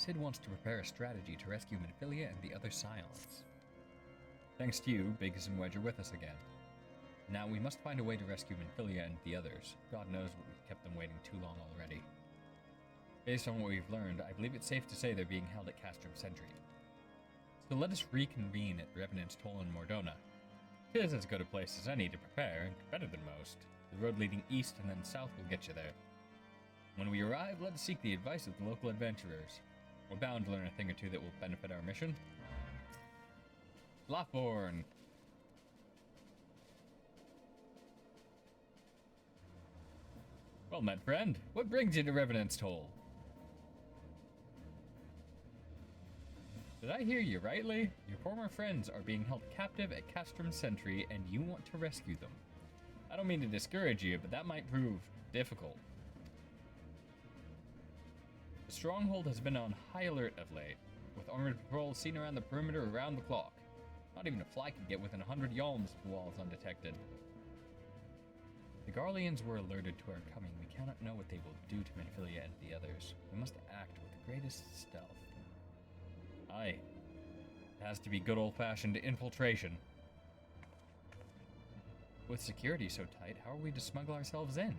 Sid wants to prepare a strategy to rescue Minfilia and the other Scions. Thanks to you, Biggs and Wedge are with us again. Now we must find a way to rescue Minfilia and the others. God knows we've kept them waiting too long already. Based on what we've learned, I believe it's safe to say they're being held at Castrum Sentry. So let us reconvene at Revenant's Toll in Mordona. It is as good a place as any to prepare, and better than most. The road leading east and then south will get you there. When we arrive, let us seek the advice of the local adventurers. We're bound to learn a thing or two that will benefit our mission. Lothborn! Well met, friend. What brings you to Revenant's Toll? Did I hear you rightly? Your former friends are being held captive at Castrum Sentry, and you want to rescue them. I don't mean to discourage you, but that might prove difficult. The stronghold has been on high alert of late, with armored patrols seen around the perimeter around the clock. Not even a fly can get within 100 yalms of the walls undetected. The Garleans were alerted to our coming. We cannot know what they will do to Minfilia and the others. We must act with the greatest stealth. Aye. It has to be good old-fashioned infiltration. With security so tight, how are we to smuggle ourselves in?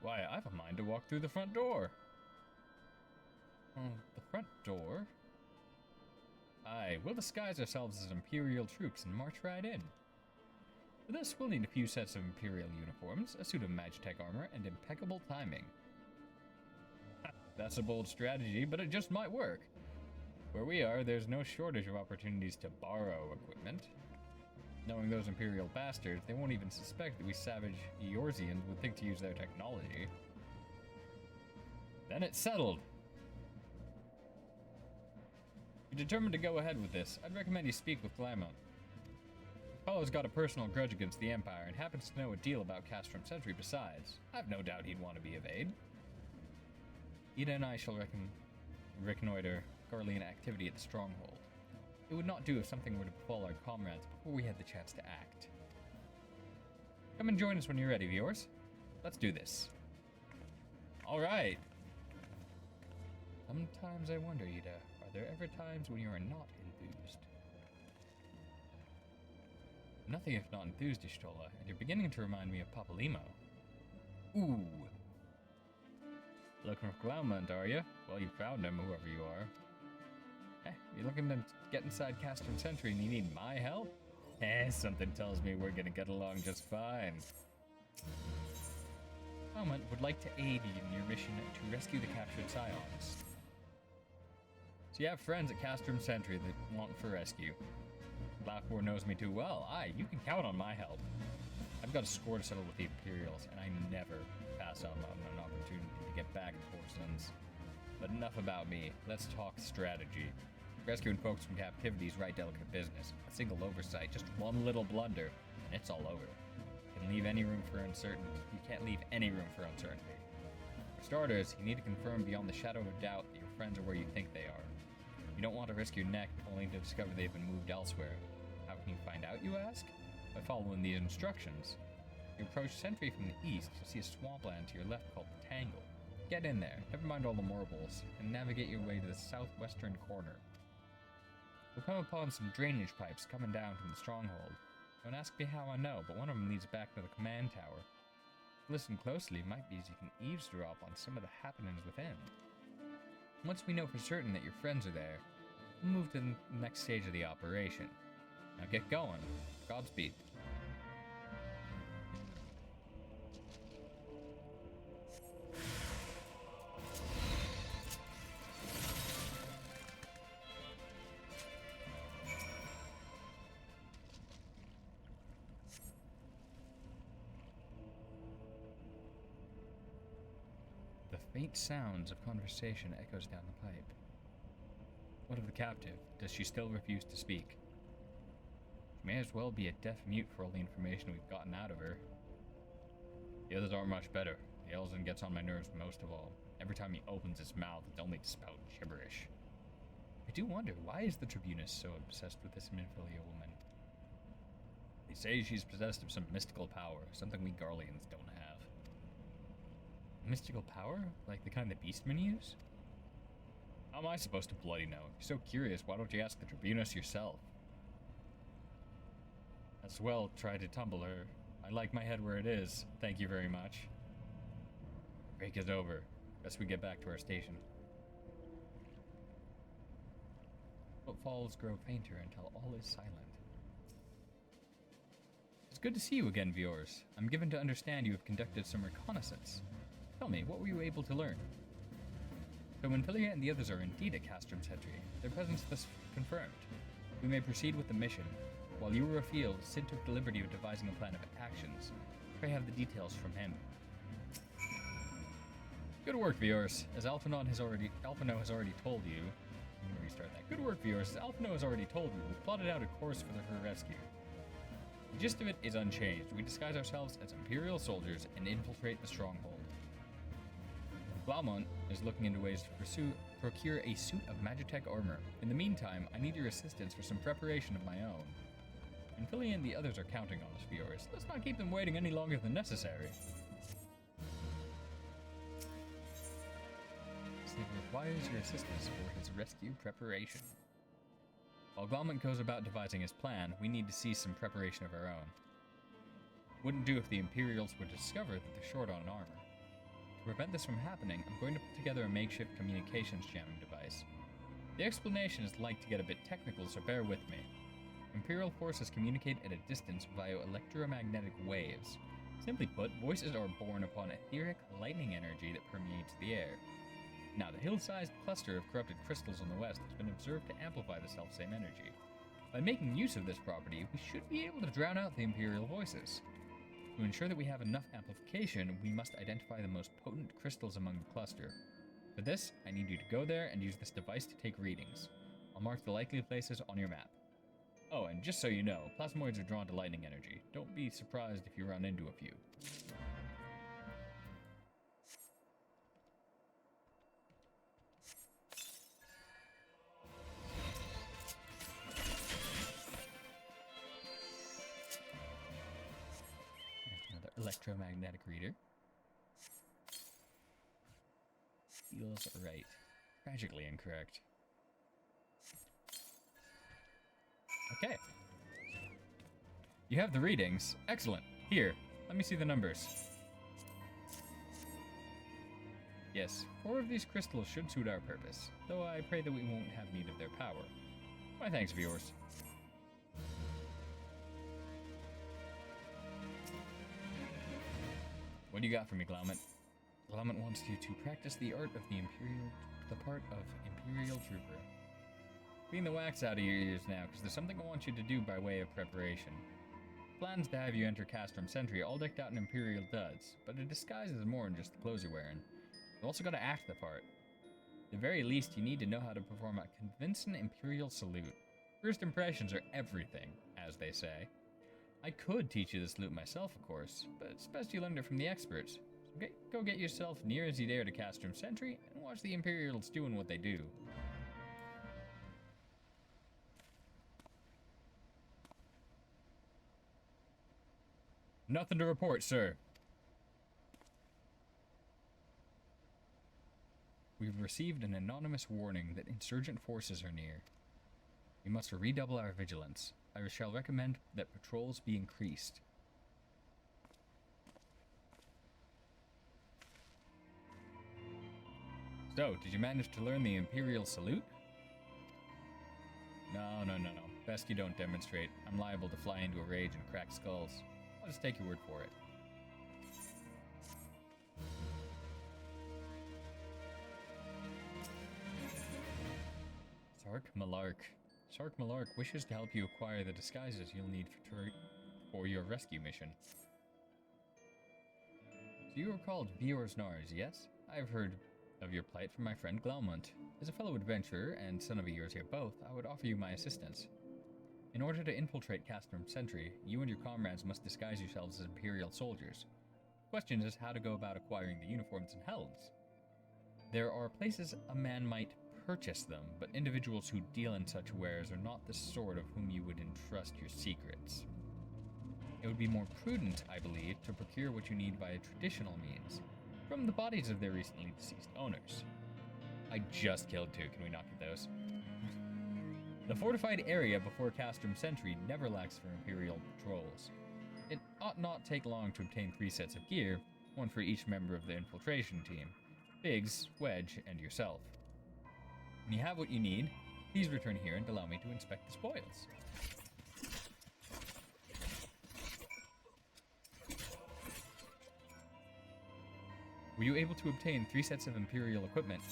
Why, I've a mind to walk through the front door. Oh, the front door? Aye, we'll disguise ourselves as Imperial troops and march right in. For this, we'll need a few sets of Imperial uniforms, a suit of Maggietek armor, and impeccable timing. That's a bold strategy, but it just might work. Where we are, there's no shortage of opportunities to borrow equipment. Knowing those Imperial bastards, they won't even suspect that we savage Eorzeans would think to use their technology. Then it's settled. If you're determined to go ahead with this, I'd recommend you speak with Claremont. The fellow's got a personal grudge against the Empire and happens to know a deal about Castrum Sentry besides. I've no doubt he'd want to be of aid. Ida and I shall reconnoiter Garlean activity at the stronghold. It would not do if something were to befall our comrades before we had the chance to act. Come and join us when you're ready, viewers. Let's do this. Alright. Sometimes I wonder, Ida, are there ever times when you are not enthused? Nothing if not enthused, Ishtola, and you're beginning to remind me of Papalimo. Ooh. Looking for Claremont, are you? Well, you found him, whoever you are. You're looking to get inside Castrum Sentry and you need my help? Something tells me we're gonna get along just fine. Claremont would like to aid you in your mission to rescue the captured Scions. So you have friends at Castrum Sentry that want for rescue. Laughboard knows me too well. Aye, you can count on my help. I've got a score to settle with the Imperials, and I never pass up on an opportunity to get back at Porcelains. But enough about me. Let's talk strategy. Rescuing folks from captivity is right delicate business. A single oversight, just one little blunder, and it's all over. You can't leave any room for uncertainty. For starters, you need to confirm beyond the shadow of a doubt that your friends are where you think they are. You don't want to risk your neck only to discover they've been moved elsewhere. How can you find out, you ask? By following these instructions. You approach Sentry from the east, you'll see a swampland to your left called the Tangle. Get in there, never mind all the marbles, and navigate your way to the southwestern corner. You'll come upon some drainage pipes coming down from the stronghold. Don't ask me how I know, but one of them leads back to the command tower. Listen closely, it might be as you can eavesdrop on some of the happenings within. Once we know for certain that your friends are there, we'll move to the next stage of the operation. Now get going. Godspeed. The faint sounds of conversation echoes down the pipe. What of the captive? Does she still refuse to speak? She may as well be a deaf mute for all the information we've gotten out of her. The others aren't much better. The Elzen gets on my nerves most of all. Every time he opens his mouth, it's only to spout gibberish. I do wonder, why is the Tribunus so obsessed with this Minfilia woman? They say she's possessed of some mystical power, something we Garleans don't have. Mystical power? Like the kind the Beastmen use? How am I supposed to bloody know? If you're so curious, why don't you ask the Tribunus yourself? You're so curious, why don't you ask the Tribunus yourself? As well, try to tumble her. I like my head where it is. Thank you very much. Break is over. Best we get back to our station. Footfalls grow fainter until all is silent. It's good to see you again, viewers. I'm given to understand you have conducted some reconnaissance. Tell me, what were you able to learn? So when Philia and the others are indeed at Castrum Sentry, their presence thus confirmed. We may proceed with the mission. While you were afield, Sid took the liberty of devising a plan of actions. Pray have the details from him. Good work, viewers. As Alphino has already told you. I'm going to restart that. Good work, viewers. As Alphino has already told you, we've plotted out a course for her rescue. The gist of it is unchanged. We disguise ourselves as Imperial soldiers and infiltrate the stronghold. Blaumont is looking into ways to procure a suit of Maggietek armor. In the meantime, I need your assistance for some preparation of my own. And Philly and the others are counting on us, viewers. Let's not keep them waiting any longer than necessary. Sid requires your assistance for his rescue preparation. While Glaumont goes about devising his plan, we need to see some preparation of our own. Wouldn't do if the Imperials would discover that they're short on armor. To prevent this from happening, I'm going to put together a makeshift communications jamming device. The explanation is like to get a bit technical, so bear with me. Imperial forces communicate at a distance via electromagnetic waves. Simply put, voices are born upon etheric lightning energy that permeates the air. Now, the hill-sized cluster of corrupted crystals on the west has been observed to amplify the selfsame energy. By making use of this property, we should be able to drown out the Imperial voices. To ensure that we have enough amplification, we must identify the most potent crystals among the cluster. For this, I need you to go there and use this device to take readings. I'll mark the likely places on your map. Oh, and just so you know, plasmoids are drawn to lightning energy. Don't be surprised if you run into a few. Another electromagnetic reader. Feels right. Tragically incorrect. Okay. You have the readings. Excellent. Here, let me see the numbers. Yes, 4 of these crystals should suit our purpose, though I pray that we won't have need of their power. My thanks, viewers. What do you got for me, Glaumont? Glaumont wants you to practice the art of the part of Imperial Trooper. Clean the wax out of your ears now, because there's something I want you to do by way of preparation. Plans to have you enter Castrum Sentry all decked out in Imperial duds, but a disguise is more than just the clothes you're wearing. You also gotta act the part. At the very least, you need to know how to perform a convincing Imperial salute. First impressions are everything, as they say. I could teach you the salute myself, of course, but it's best you learn it from the experts. So go get yourself near as you dare to Castrum Sentry, and watch the Imperials doing what they do. Nothing to report, sir. We've received an anonymous warning that insurgent forces are near. We must redouble our vigilance. I shall recommend that patrols be increased. So, did you manage to learn the Imperial salute? No. Best you don't demonstrate. I'm liable to fly into a rage and crack skulls. I'll just take your word for it. Sark Malark wishes to help you acquire the disguises you'll need for your rescue mission. So you are called Viors Nars, yes? I've heard of your plight from my friend Glaumont. As a fellow adventurer and son of a Viors here both, I would offer you my assistance. In order to infiltrate Castrum Sentry, you and your comrades must disguise yourselves as Imperial soldiers. The question is how to go about acquiring the uniforms and helms. There are places a man might purchase them, but individuals who deal in such wares are not the sort of whom you would entrust your secrets. It would be more prudent, I believe, to procure what you need via traditional means, from the bodies of their recently deceased owners. I just killed 2. Can we not get those? The fortified area before Castrum Sentry never lacks for Imperial patrols. It ought not take long to obtain 3 sets of gear, 1 for each member of the infiltration team. Biggs, Wedge, and yourself. When you have what you need, please return here and allow me to inspect the spoils. Were you able to obtain 3 sets of Imperial equipment?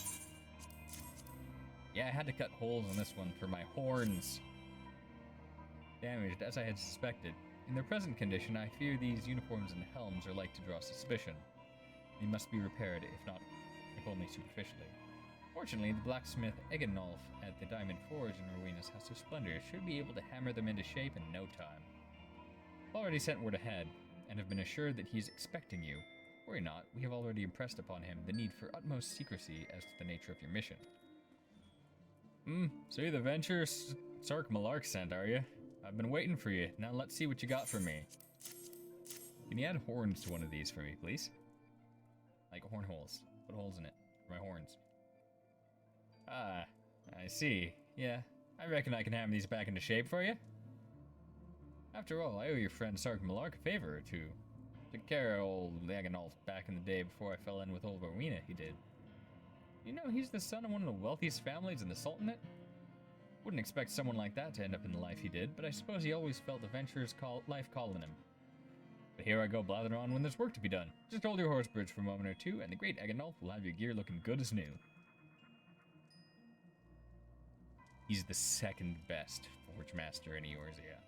Yeah, I had to cut holes on this one for my horns. Damaged, as I had suspected. In their present condition, I fear these uniforms and helms are like to draw suspicion. They must be repaired, if only superficially. Fortunately, the blacksmith Egenolf at the Diamond Forge in Rowena's House of Splendor should be able to hammer them into shape in no time. I've already sent word ahead, and have been assured that he is expecting you. Worry not, we have already impressed upon him the need for utmost secrecy as to the nature of your mission. So you're the venture Sark Malark sent, are you? I've been waiting for you. Now let's see what you got for me. Can you add horns to one of these for me, please? Like horn holes. Put holes in it for my horns. Ah, I see. Yeah, I reckon I can hammer these back into shape for you. After all, I owe your friend Sark Malark a favor or two. Took care of old Aganolf back in the day before I fell in with old Rowena, he did. You know, he's the son of one of the wealthiest families in the Sultanate. Wouldn't expect someone like that to end up in the life he did, but I suppose he always felt adventurer's life calling him. But here I go blathering on when there's work to be done. Just hold your horse bridge for a moment or two, and the great Aganolf will have your gear looking good as new. He's the second best forge master in Eorzea.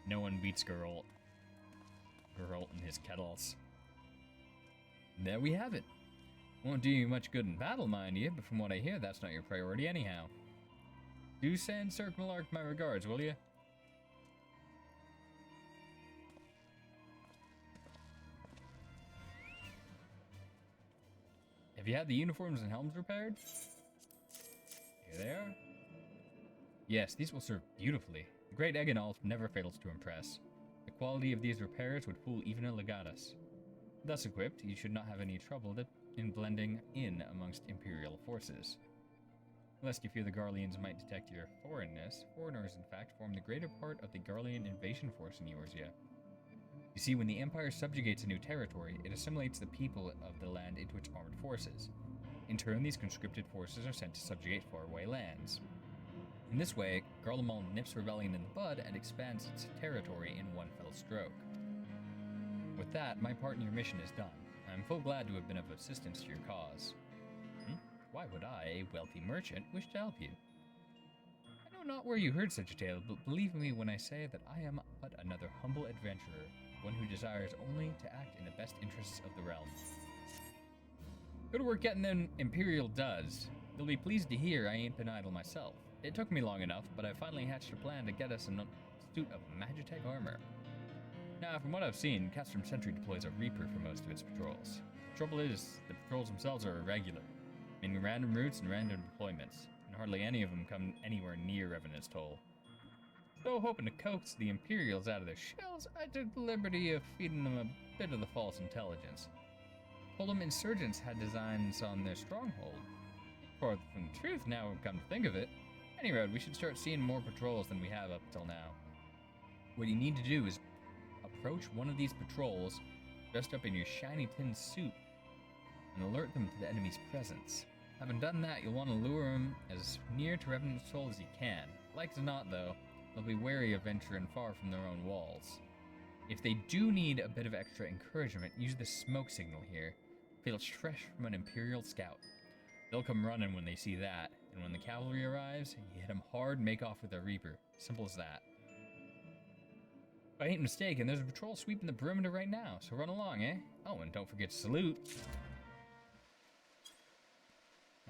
No one beats Geralt and his kettles. And there we have it. Won't do you much good in battle, mind you, but from what I hear, that's not your priority anyhow. Do send Sark Malark my regards, will you? Have you had the uniforms and helms repaired? Here they are. Yes, these will serve beautifully. The great Egenolf never fails to impress. The quality of these repairs would fool even a legatus. Thus equipped, you should not have any trouble in blending in amongst Imperial forces. Lest you fear the Garleans might detect your foreignness, foreigners in fact form the greater part of the Garlean invasion force in Eorzea. You see, when the Empire subjugates a new territory, it assimilates the people of the land into its armed forces. In turn, these conscripted forces are sent to subjugate faraway lands. In this way, Garlemald nips rebellion in the bud and expands its territory in one fell stroke. With that, my part in your mission is done. I am full glad to have been of assistance to your cause. Why would I, a wealthy merchant, wish to help you? I know not where you heard such a tale, but believe me when I say that I am but another humble adventurer, one who desires only to act in the best interests of the realm. Good work getting them Imperial duds. You'll be pleased to hear I ain't been idle myself. It took me long enough, but I finally hatched a plan to get us a suit of Maggietek armor. Now, from what I've seen, Castrum Sentry deploys a Reaper for most of its patrols. The trouble is, the patrols themselves are irregular, meaning random routes and random deployments, and hardly any of them come anywhere near Revenant's Toll. Though hoping to coax the Imperials out of their shells, I took the liberty of feeding them a bit of the false intelligence. Told them insurgents had designs on their stronghold. Far from the truth, now we've come to think of it. Anyway, we should start seeing more patrols than we have up till now. What you need to do is approach one of these patrols, dressed up in your shiny tin suit, and alert them to the enemy's presence. Having done that, you'll want to lure them as near to Revenant's Toll as you can. Like as not, though, they'll be wary of venturing far from their own walls. If they do need a bit of extra encouragement, use the smoke signal here. Feel it's fresh from an Imperial scout. They'll come running when they see that, and when the cavalry arrives, you hit them hard and make off with a Reaper. Simple as that. If I ain't mistaken, there's a patrol sweeping the perimeter right now, so run along, eh? Oh, and don't forget to salute.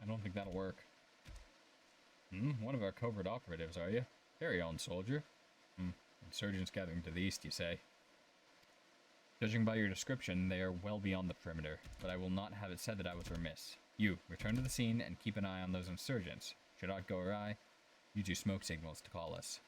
I don't think that'll work. One of our covert operatives, are you? Carry on, soldier. Insurgents gathering to the east, you say? Judging by your description, they are well beyond the perimeter, but I will not have it said that I was remiss. You, return to the scene and keep an eye on those insurgents. Should aught go awry, use your smoke signals to call us.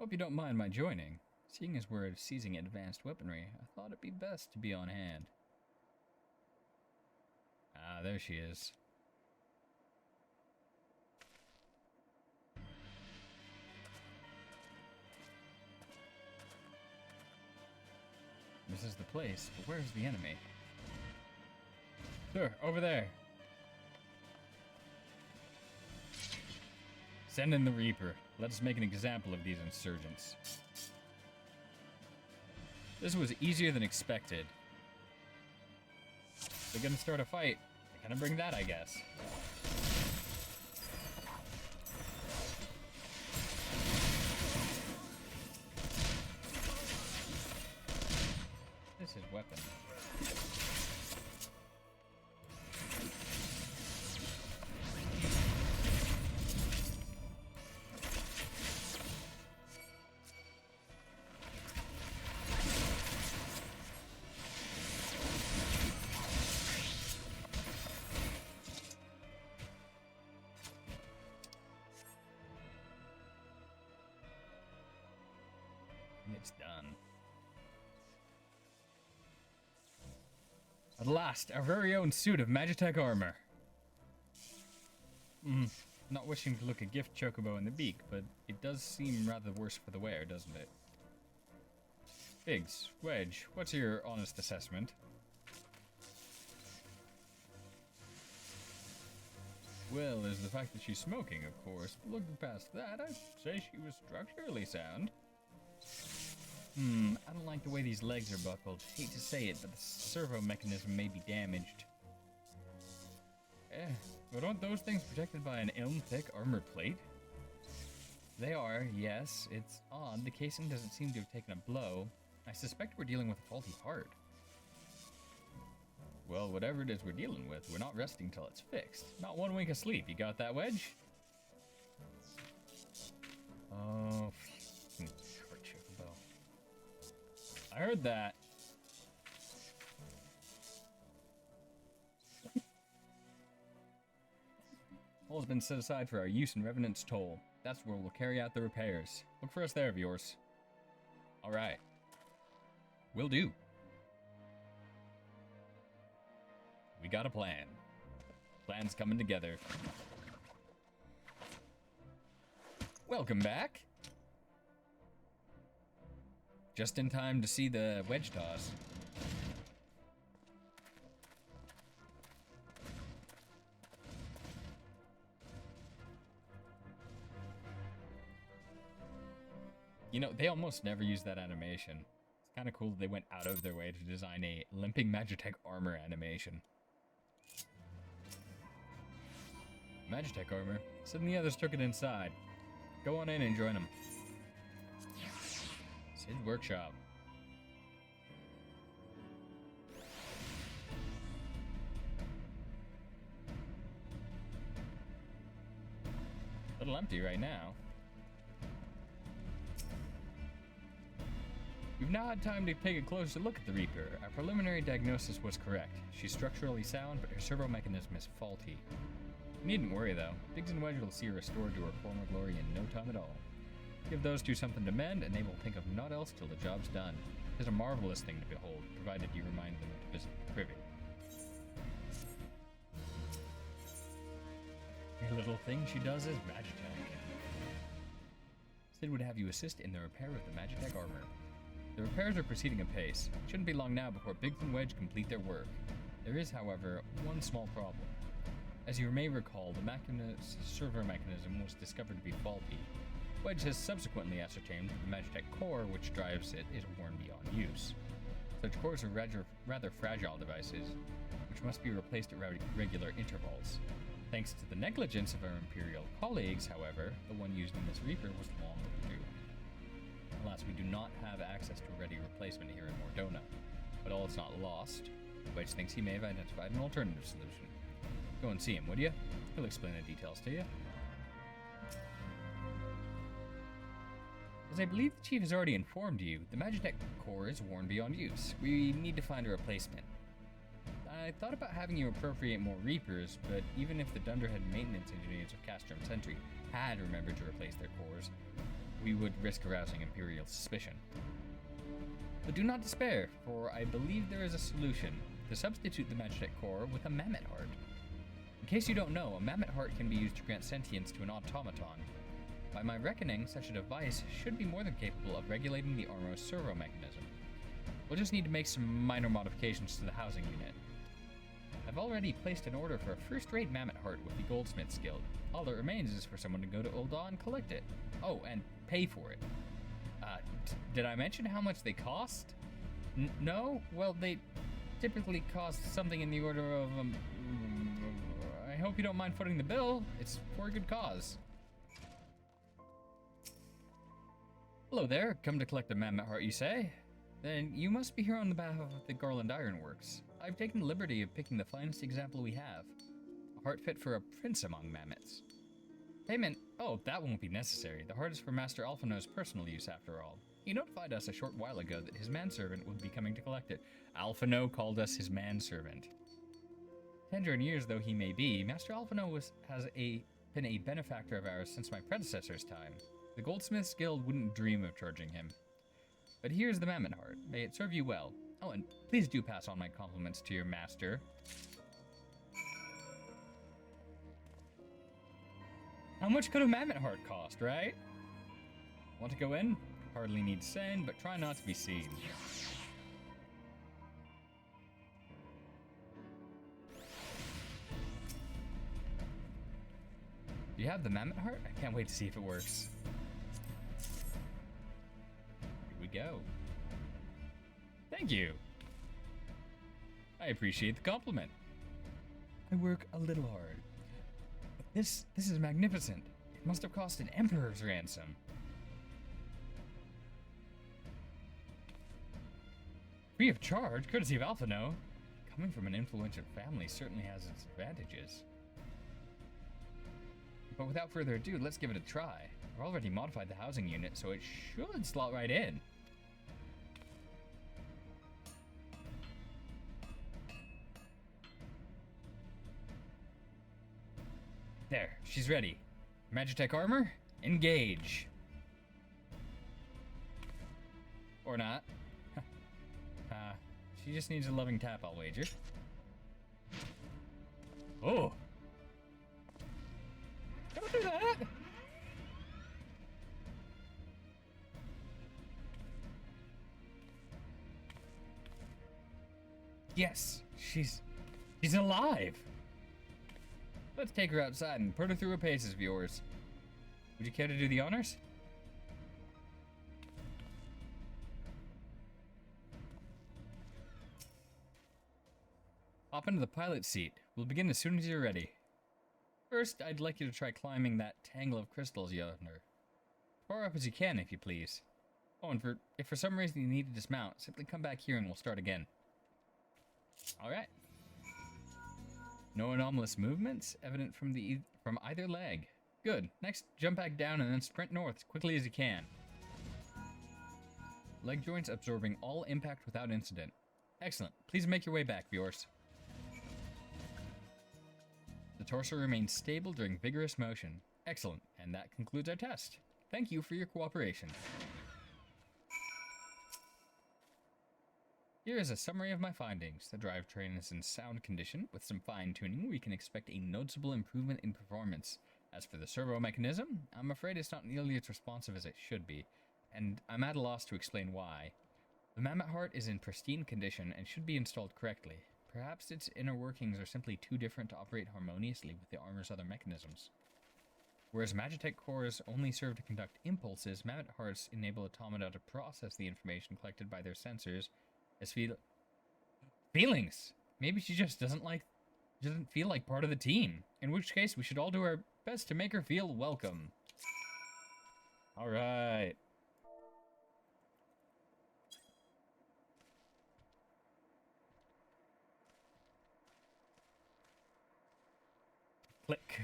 Hope you don't mind my joining. Seeing as we're seizing advanced weaponry, I thought it'd be best to be on hand. Ah, there she is. This is the place, but where's the enemy? Sir, over there. Send in the Reaper. Let us make an example of these insurgents. This was easier than expected. They're gonna start a fight. They kind of bring that, I guess. This is weapon. It's done. At last, our very own suit of Maggietek armor. Not wishing to look a gift chocobo in the beak, but it does seem rather worse for the wear, doesn't it? Biggs, Wedge, what's your honest assessment? Well, there's the fact that she's smoking, of course. But looking past that, I'd say she was structurally sound. I don't like the way these legs are buckled. Hate to say it, but the servo mechanism may be damaged. But aren't those things protected by an elm-thick armor plate? They are, yes. It's odd. The casing doesn't seem to have taken a blow. I suspect we're dealing with a faulty part. Well, whatever it is we're dealing with, we're not resting till it's fixed. Not one wink of sleep. You got that, Wedge? Oh, I heard that. All has been set aside for our use in Revenant's Toll. That's where we'll carry out the repairs. Look for us there, of yours. Alright. Will do. We got a plan. Plan's coming together. Welcome back. Just in time to see the wedge toss. You know, they almost never use that animation. It's kind of cool that they went out of their way to design a limping Maggietek armor animation. Maggietek armor. Sid and the others took it inside. Go on in and join them. Sid's workshop. A little empty right now. We've now had time to take a closer look at the Reaper. Our preliminary diagnosis was correct. She's structurally sound, but her servo mechanism is faulty. You needn't worry though. Biggs and Wedge will see her restored to her former glory in no time at all. Give those two something to mend, and they will think of naught else till the job's done. It's a marvelous thing to behold, provided you remind them to visit the privy. Every little thing she does is Maggietek. Sid would have you assist in the repair of the Maggietek armor. The repairs are proceeding apace. It shouldn't be long now before Biggs and Wedge complete their work. There is, however, one small problem. As you may recall, the servo mechanism was discovered to be faulty. Wedge has subsequently ascertained that the Maggietek core which drives it is worn beyond use. Such cores are rather fragile devices, which must be replaced at regular intervals. Thanks to the negligence of our Imperial colleagues, however, the one used in this Reaper was long overdue. Alas, we do not have access to a ready replacement here in Mordona, but all is not lost. Wedge thinks he may have identified an alternative solution. Go and see him, would you? He'll explain the details to you. As I believe the Chief has already informed you, the Maggietek core is worn beyond use. We need to find a replacement. I thought about having you appropriate more Reapers, but even if the Dunderhead maintenance engineers of Castrum Sentry had remembered to replace their cores, we would risk arousing Imperial suspicion. But do not despair, for I believe there is a solution, to substitute the Maggietek core with a mammoth heart. In case you don't know, a mammoth heart can be used to grant sentience to an automaton. By my reckoning, such a device should be more than capable of regulating the armor's servo mechanism. We'll just need to make some minor modifications to the housing unit. I've already placed an order for a first-rate mammoth heart with the Goldsmiths Guild. All that remains is for someone to go to Ul'dah and collect it. Oh, and pay for it. Did I mention how much they cost? No? Well, they typically cost something in the order of, I hope you don't mind footing the bill. It's for a good cause. Hello there, come to collect a mammoth heart, you say? Then you must be here on the behalf of the Garland Ironworks. I've taken the liberty of picking the finest example we have. A heart fit for a prince among mammoths. Payment? Oh, that won't be necessary. The heart is for Master Alphino's personal use, after all. He notified us a short while ago that his manservant would be coming to collect it. Alphino called us his manservant. Tender in years though he may be, Master Alphino has been a benefactor of ours since my predecessor's time. The Goldsmiths Guild wouldn't dream of charging him. But here's the mammoth heart. May it serve you well. Oh, and please do pass on my compliments to your master. How much could a mammoth heart cost, right? Want to go in? Hardly need saying, but try not to be seen. Do you have the mammoth heart? I can't wait to see if it works. Here we go. Thank you. I appreciate the compliment. I work a little hard. But this is magnificent. It must have cost an emperor's ransom. Free of charge, courtesy of Alphino. Coming from an influential family certainly has its advantages. But without further ado, let's give it a try. I've already modified the housing unit, so it should slot right in. There, she's ready. Maggietek armor, engage. Or not. She just needs a loving tap, I'll wager. Oh! Don't do that! Yes, she's alive! Let's take her outside and put her through her paces, viewers. Would you care to do the honors? Hop into the pilot seat. We'll begin as soon as you're ready. First, I'd like you to try climbing that tangle of crystals yonder. As far up as you can, if you please. Oh, and if for some reason you need to dismount, simply come back here and we'll start again. Alright. No anomalous movements evident from either leg. Good. Next, jump back down and then sprint north as quickly as you can. Leg joints absorbing all impact without incident. Excellent. Please make your way back, viewers. The torso remains stable during vigorous motion. Excellent. And that concludes our test. Thank you for your cooperation. Here is a summary of my findings. The drivetrain is in sound condition. With some fine-tuning, we can expect a noticeable improvement in performance. As for the servo mechanism, I'm afraid it's not nearly as responsive as it should be, and I'm at a loss to explain why. The mammoth heart is in pristine condition and should be installed correctly. Perhaps its inner workings are simply too different to operate harmoniously with the armor's other mechanisms. Whereas Maggietek cores only serve to conduct impulses, mammoth hearts enable automata to process the information collected by their sensors as feelings. Maybe she just doesn't feel like part of the team. In which case, we should all do our best to make her feel welcome. All right. Click.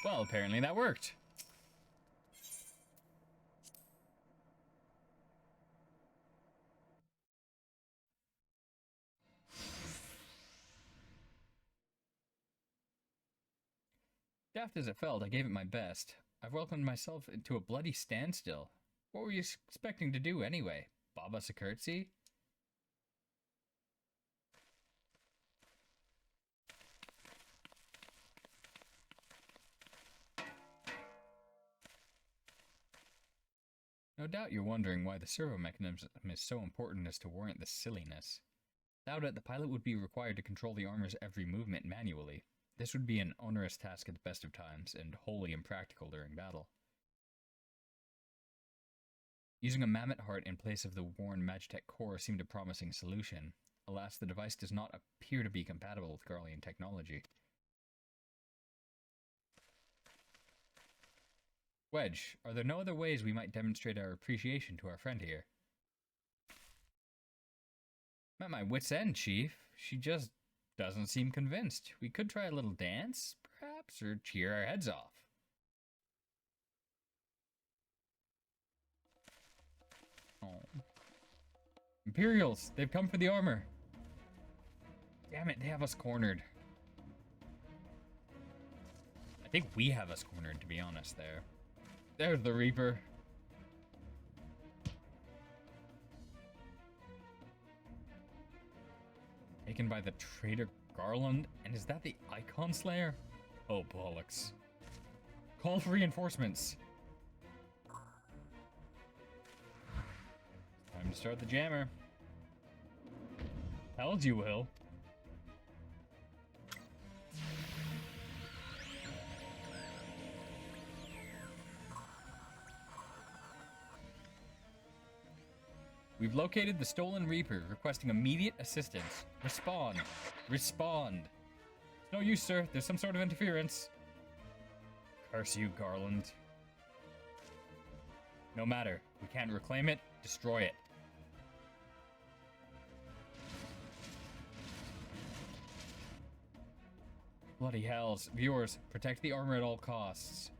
Well, apparently that worked. Daft as it felt, I gave it my best. I've welcomed myself into a bloody standstill. What were you expecting to do anyway? Bob us a curtsy? No doubt you're wondering why the servo mechanism is so important as to warrant this silliness. Without it, the pilot would be required to control the armor's every movement manually. This would be an onerous task at the best of times, and wholly impractical during battle. Using a mammoth heart in place of the worn Maggietek core seemed a promising solution. Alas, the device does not appear to be compatible with Garlean technology. Wedge, are there no other ways we might demonstrate our appreciation to our friend here? I'm at my wit's end, Chief. She just doesn't seem convinced. We could try a little dance, perhaps, or cheer our heads off. Oh. Imperials, they've come for the armor. Damn it, they have us cornered. I think we have us cornered, to be honest, there. There's the Reaper. Taken by the traitor Garland, and is that the Icon Slayer? Oh, bollocks. Call for reinforcements. Time to start the jammer. Held you will. We've located the stolen Reaper, requesting immediate assistance. Respond. Respond. It's no use, sir. There's some sort of interference. Curse you, Garland. No matter. We can't reclaim it. Destroy it. Bloody hells. Viewers, protect the armor at all costs.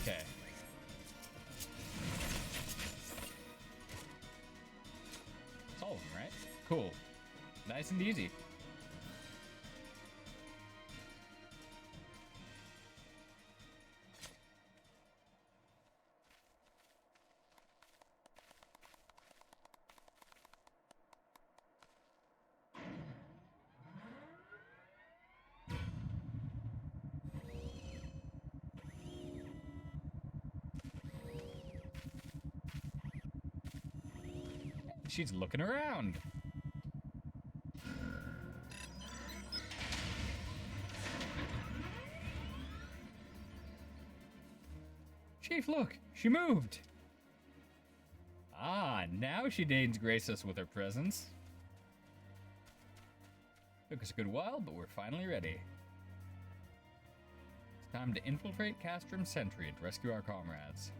Okay. That's all of them, right? Cool. Nice and easy. She's looking around. Chief, look! She moved! Ah, now she deigns grace us with her presence. Took us a good while, but we're finally ready. It's time to infiltrate Castrum Sentry and rescue our comrades.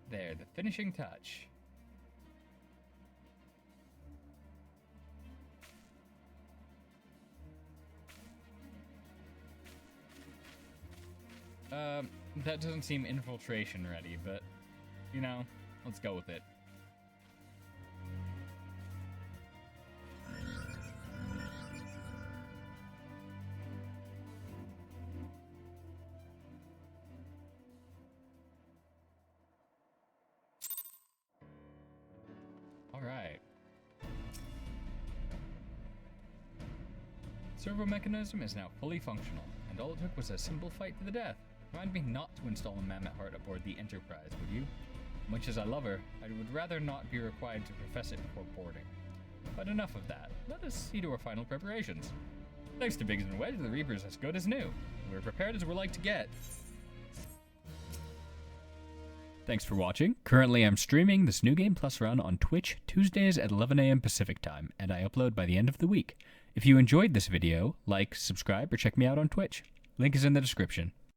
There, the finishing touch. That doesn't seem infiltration ready, but, you know, let's go with it. Alright. Servo mechanism is now fully functional, and all it took was a simple fight to the death. Remind me not to install a mammoth heart aboard the Enterprise, would you? Much as I love her, I would rather not be required to profess it before boarding. But enough of that. Let us see to our final preparations. Thanks to Biggs and Wedge, the Reaper's as good as new. We're prepared as we're like to get. Thanks for watching. Currently, I'm streaming this New Game Plus run on Twitch Tuesdays at 11 a.m. Pacific Time, and I upload by the end of the week. If you enjoyed this video, like, subscribe, or check me out on Twitch. Link is in the description.